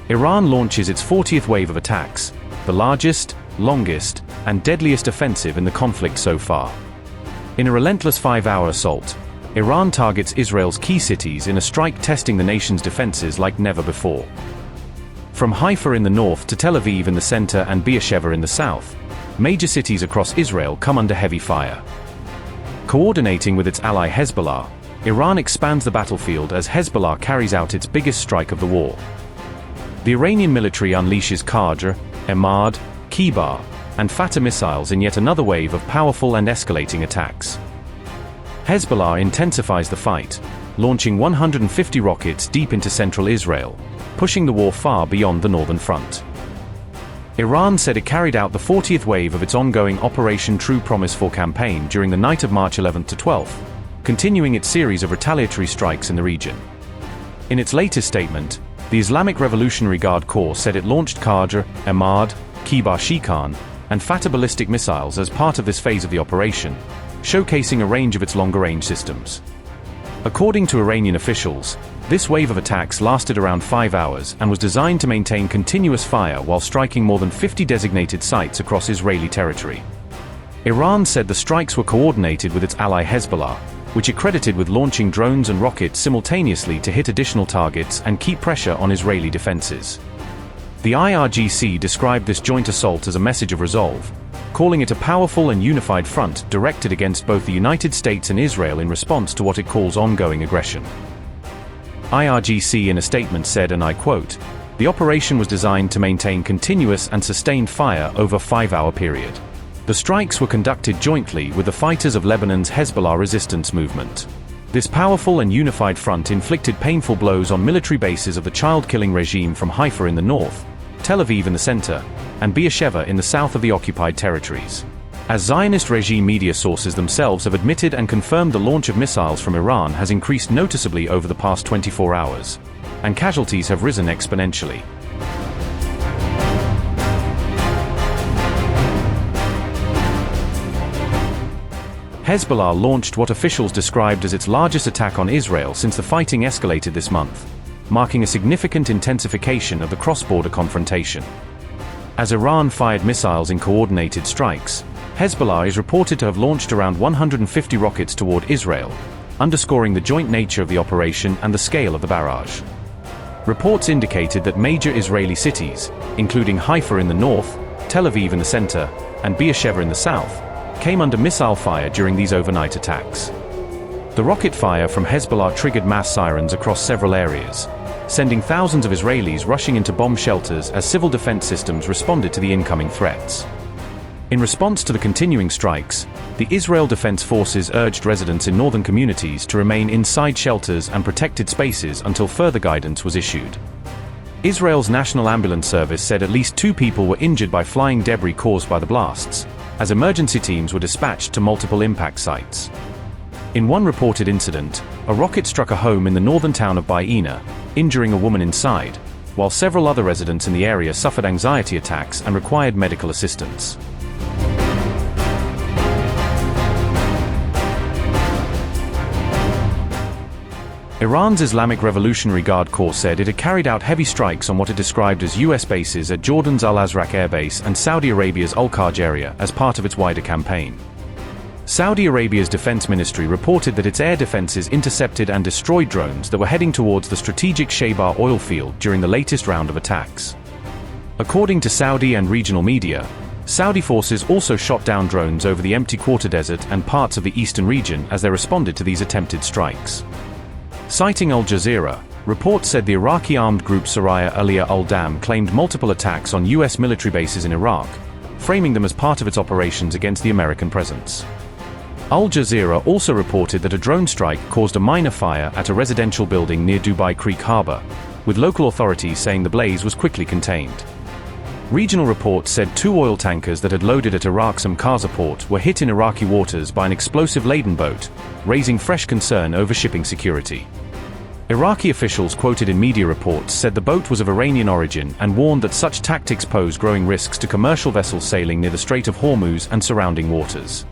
Iran launches its 40th wave of attacks, the largest, longest, and deadliest offensive in the conflict so far. In a relentless 5-hour assault, Iran targets Israel's key cities in a strike testing the nation's defenses like never before. From Haifa in the north to Tel Aviv in the center and Beersheba in the south, major cities across Israel come under heavy fire. Coordinating with its ally Hezbollah, Iran expands the battlefield as Hezbollah carries out its biggest strike of the war. The Iranian military unleashes Qadr, Emad, Kheibar, and Fattah missiles in yet another wave of powerful and escalating attacks. Hezbollah intensifies the fight, launching 150 rockets deep into central Israel, pushing the war far beyond the northern front. Iran said it carried out the 40th wave of its ongoing Operation True Promise 4 campaign during the night of March 11th to 12th, continuing its series of retaliatory strikes in the region. In its latest statement, the Islamic Revolutionary Guard Corps said it launched Qadr, Emad, Kheibar Shekan, and Fattah ballistic missiles as part of this phase of the operation, showcasing a range of its longer-range systems. According to Iranian officials, this wave of attacks lasted around 5 hours and was designed to maintain continuous fire while striking more than 50 designated sites across Israeli territory. Iran said the strikes were coordinated with its ally Hezbollah, which it credited with launching drones and rockets simultaneously to hit additional targets and keep pressure on Israeli defenses. The IRGC described this joint assault as a message of resolve, calling it a powerful and unified front directed against both the United States and Israel in response to what it calls ongoing aggression. IRGC in a statement said, and I quote, "The operation was designed to maintain continuous and sustained fire over a 5-hour period. The strikes were conducted jointly with the fighters of Lebanon's Hezbollah resistance movement. This powerful and unified front inflicted painful blows on military bases of the child-killing regime from Haifa in the north, Tel Aviv in the center, and Beersheba in the south of the occupied territories." As Zionist regime media sources themselves have admitted and confirmed, the launch of missiles from Iran has increased noticeably over the past 24 hours, and casualties have risen exponentially. Hezbollah launched what officials described as its largest attack on Israel since the fighting escalated this month, marking a significant intensification of the cross-border confrontation. As Iran fired missiles in coordinated strikes, Hezbollah is reported to have launched around 150 rockets toward Israel, underscoring the joint nature of the operation and the scale of the barrage. Reports indicated that major Israeli cities, including Haifa in the north, Tel Aviv in the center, and Beersheba in the south, came under missile fire during these overnight attacks. The rocket fire from Hezbollah triggered mass sirens across several areas, sending thousands of Israelis rushing into bomb shelters as civil defense systems responded to the incoming threats. In response to the continuing strikes, the Israel Defense Forces urged residents in northern communities to remain inside shelters and protected spaces until further guidance was issued. Israel's National Ambulance Service said at least 2 people were injured by flying debris caused by the blasts, as emergency teams were dispatched to multiple impact sites. In one reported incident, a rocket struck a home in the northern town of Baina, injuring a woman inside, while several other residents in the area suffered anxiety attacks and required medical assistance. Iran's Islamic Revolutionary Guard Corps said it had carried out heavy strikes on what it described as U.S. bases at Jordan's Al-Azraq Air Base and Saudi Arabia's Al-Kharj area as part of its wider campaign. Saudi Arabia's defense ministry reported that its air defenses intercepted and destroyed drones that were heading towards the strategic Shaybah oil field during the latest round of attacks. According to Saudi and regional media, Saudi forces also shot down drones over the empty Quarter Desert and parts of the eastern region as they responded to these attempted strikes. Citing Al Jazeera, reports said the Iraqi armed group Saraya Aliyah al-Dam claimed multiple attacks on U.S. military bases in Iraq, framing them as part of its operations against the American presence. Al Jazeera also reported that a drone strike caused a minor fire at a residential building near Dubai Creek Harbor, with local authorities saying the blaze was quickly contained. Regional reports said 2 oil tankers that had loaded at Iraq's Umm Qasr port were hit in Iraqi waters by an explosive-laden boat, raising fresh concern over shipping security. Iraqi officials quoted in media reports said the boat was of Iranian origin and warned that such tactics pose growing risks to commercial vessels sailing near the Strait of Hormuz and surrounding waters.